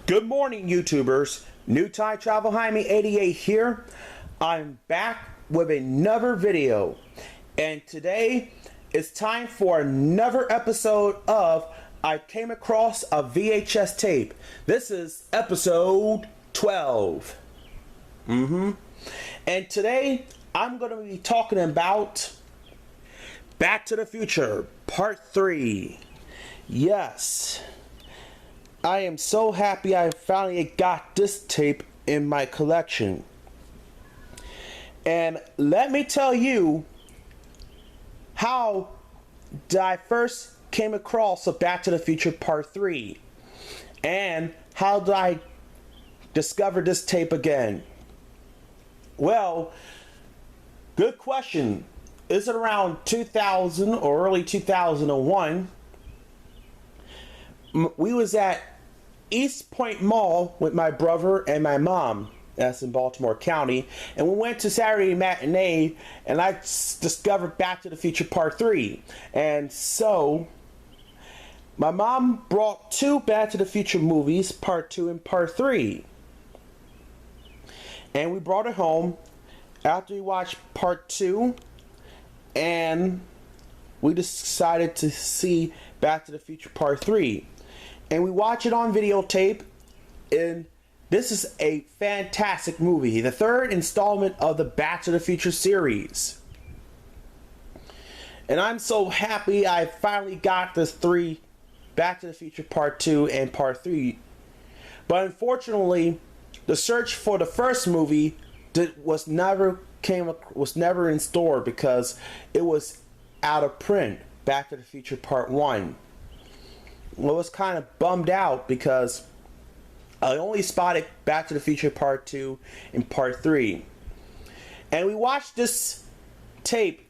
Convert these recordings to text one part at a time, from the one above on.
Good morning, YouTubers. New Time Travel Jaime 88 here. I'm back with another video, and today it's time for another episode of I Came Across a VHS Tape. This is episode 12. And today I'm going to be talking about Back to the Future Part 3. Yes. I am so happy I finally got this tape in my collection. And let me tell you how I first came across a Back to the Future Part 3. And how did I discover this tape again? Well, good question. Is it around 2000 or early 2001? We was at East Point Mall with my brother and my mom. That's in Baltimore County. And we went to Saturday matinee, and I discovered Back to the Future Part 3. And so, my mom brought two Back to the Future movies, Part 2 and Part 3. And we brought it home after we watched Part 2, and we decided to see Back to the Future Part 3. And we watch it on videotape, and this is a fantastic movie. The third installment of the Back to the Future series. And I'm so happy I finally got this three Back to the Future Part 2 and Part 3. But unfortunately, the search for the first movie was never in store because it was out of print. Back to the Future Part 1. I was kind of bummed out because I only spotted Back to the Future Part 2 and Part 3. And we watched this tape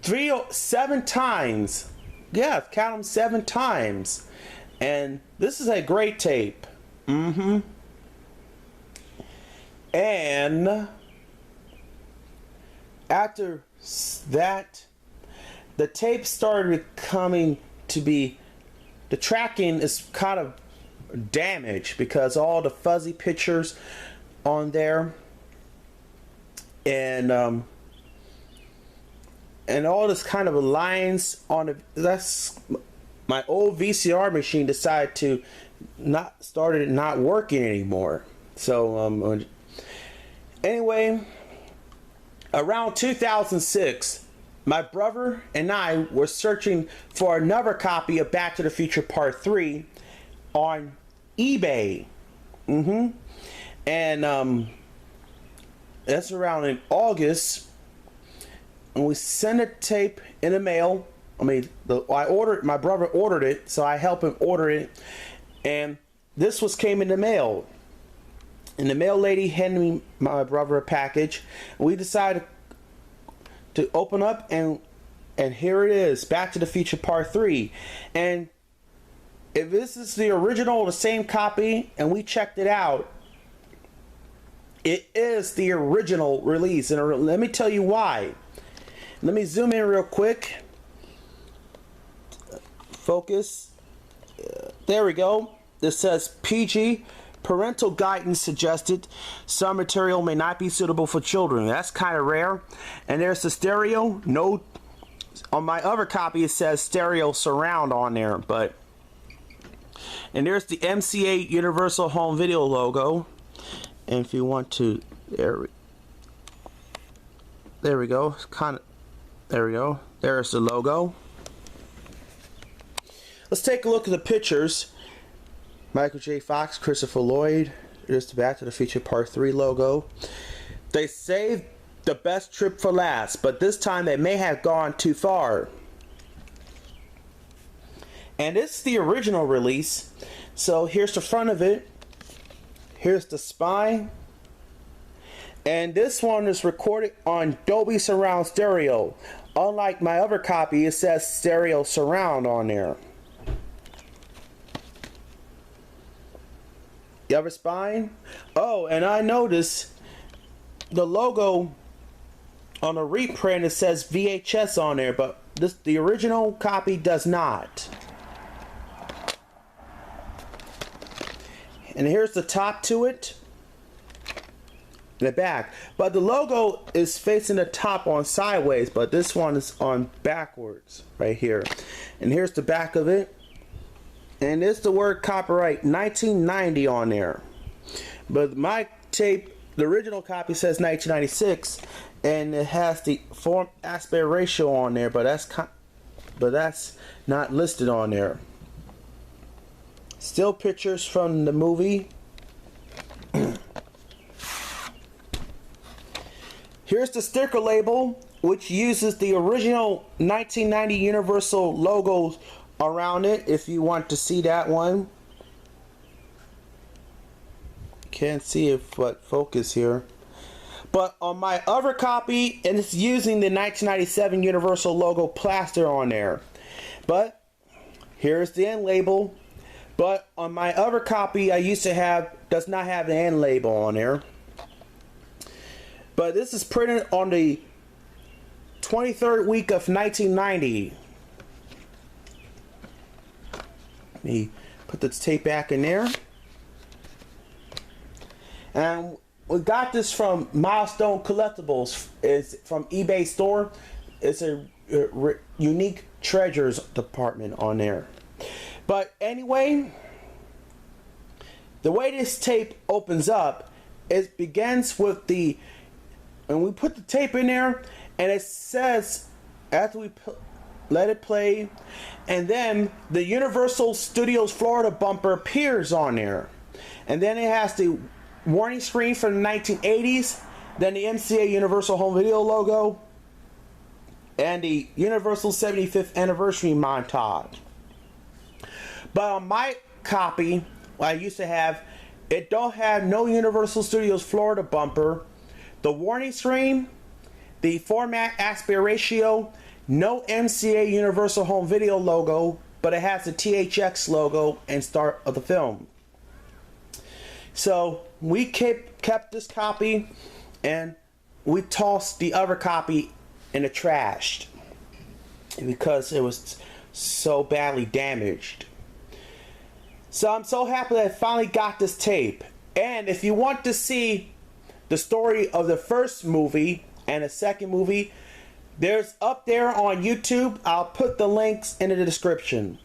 7 times. Yeah, count them 7 times. And this is a great tape. And after that, the tape started coming to be, the tracking is kind of damaged because all the fuzzy pictures on there, and all this kind of lines on it. That's my old VCR machine decided to started not working anymore. So anyway, around 2006, my brother and I were searching for another copy of Back to the Future Part 3 on eBay. And that's around in August. And we sent a tape in the mail. My brother ordered it, so I helped him order it. And this came in the mail. And the mail lady handed me, my brother, a package. And we decided to open up, and here it is, Back to the Future Part 3. And if this is the original, the same copy, and we checked it out, it is the original release. And let me tell you why. Let me zoom in real quick. Focus. There we go. This says PG. Parental guidance suggested. Some material may not be suitable for children. That's kind of rare. And there's the stereo. No, on my other copy it says stereo surround on there, and there's the MCA Universal Home Video logo. And if you want to, there we go. There we go. There's the logo. Let's take a look at the pictures. Michael J. Fox, Christopher Lloyd. There's the Back to the Future Part 3 logo. They saved the best trip for last, but this time they may have gone too far. And it's the original release. So here's the front of it. Here's the spine. And this one is recorded on Dolby Surround Stereo. Unlike my other copy, it says stereo surround on there. The other spine. Oh, and I noticed the logo on a reprint, it says VHS on there, but the original copy does not. and here's the top to it. The back, but the logo is facing the top on sideways, but this one is on backwards right here. And here's the back of it, and it's the word copyright 1990 on there. But my tape, the original copy, says 1996, and it has the form aspect ratio on there, but that's not listed on there. Still pictures from the movie. Here's the sticker label, which uses the original 1990 Universal logos around it, if you want to see that one. Can't see if what focus here. But on my other copy, and it's using the 1997 Universal logo plaster on there. But here's the end label. But on my other copy, I used to have, does not have the end label on there. But this is printed on the 23rd week of 1990. Let me put the tape back in there. And we got this from Milestone Collectibles. It's from eBay store. It's a unique treasures department on there. But anyway, the way this tape opens up, it begins with the, and we put the tape in there, and it says, after we let it play, and then the Universal Studios Florida bumper appears on there. And then it has the warning screen from the 1980s, then the MCA Universal Home Video logo, and the Universal 75th Anniversary montage. But on my copy, what I used to have, it don't have no Universal Studios Florida bumper, the warning screen, the format aspect ratio, no MCA Universal Home Video logo, but it has the THX logo and start of the film. So we kept this copy, and we tossed the other copy in the trash because it was so badly damaged. So I'm so happy that I finally got this tape. And if you want to see the story of the first movie and the second movie, there's up there on YouTube. I'll put the links in the description.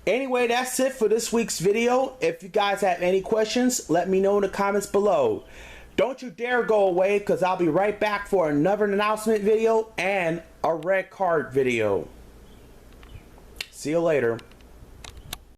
Anyway, that's it for this week's video. If you guys have any questions, let me know in the comments below. Don't you dare go away, because I'll be right back for another announcement video and a red card video. See you later.